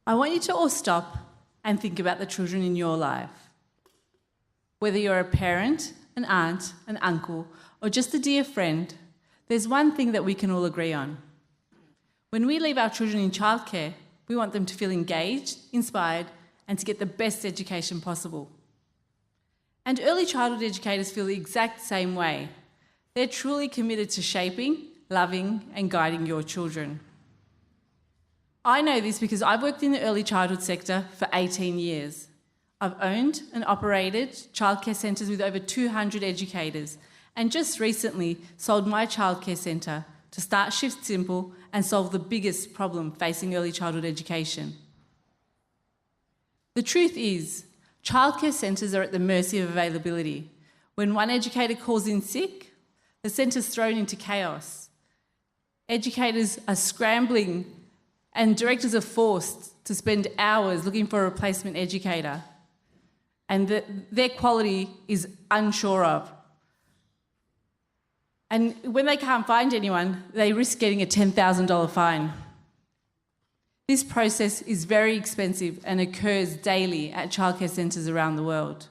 I want you to all stop and think about the children in your life. Whether you're a parent, an aunt, an uncle, or just a dear friend, there's one thing that we can all agree on. When we leave our children in childcare, we want them to feel engaged, inspired, and to get the best education possible. And early childhood educators feel the exact same way. They're truly committed to shaping, loving, and guiding your children. I know this because I've worked in the early childhood sector for 18 years. I've owned and operated childcare centres with over 200 educators, and just recently sold my childcare centre to start Shiftsimple and solve the biggest problem facing early childhood education. The truth is, childcare centres are at the mercy of availability. When one educator calls in sick, the centre's thrown into chaos. Educators are scrambling and directors are forced to spend hours looking for a replacement educator, and their quality is unsure of. And when they can't find anyone, they risk getting a $10,000 fine. This process is very expensive and occurs daily at childcare centres around the world.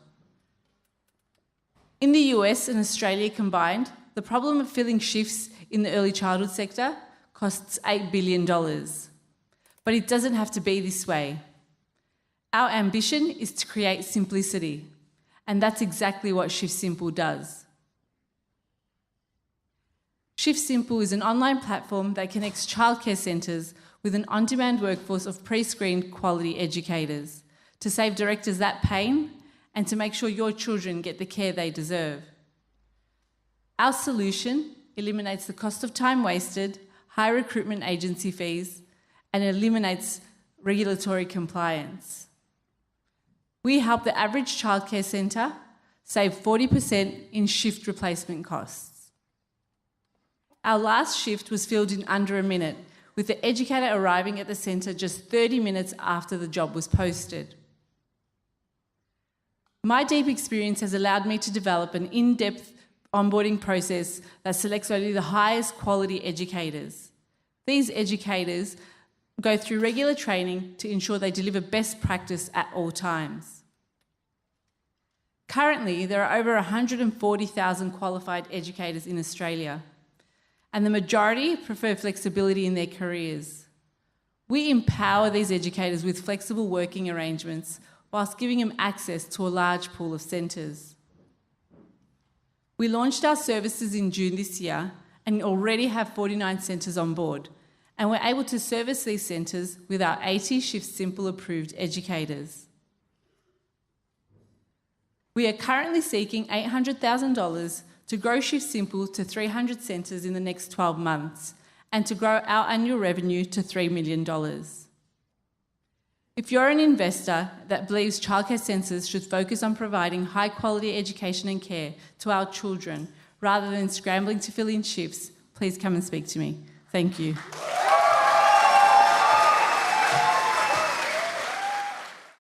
In the US and Australia combined, the problem of filling shifts in the early childhood sector costs $8 billion. But it doesn't have to be this way. Our ambition is to create simplicity, and that's exactly what Shiftsimple does. Shiftsimple is an online platform that connects childcare centres with an on-demand workforce of pre-screened quality educators to save directors that pain and to make sure your children get the care they deserve. Our solution eliminates the cost of time wasted, high recruitment agency fees, and eliminates regulatory compliance. We help the average childcare centre save 40% in shift replacement costs. Our last shift was filled in under a minute, with the educator arriving at the centre just 30 minutes after the job was posted. My deep experience has allowed me to develop an in-depth onboarding process that selects only the highest quality educators. These educators go through regular training to ensure they deliver best practice at all times. Currently, there are over 140,000 qualified educators in Australia, and the majority prefer flexibility in their careers. We empower these educators with flexible working arrangements whilst giving them access to a large pool of centres. We launched our services in June this year and already have 49 centres on board, and we're able to service these centres with our 80 Shiftsimple approved educators. We are currently seeking $800,000 to grow Shiftsimple to 300 centres in the next 12 months and to grow our annual revenue to $3 million. If you're an investor that believes childcare centres should focus on providing high quality education and care to our children rather than scrambling to fill in shifts, please come and speak to me. Thank you.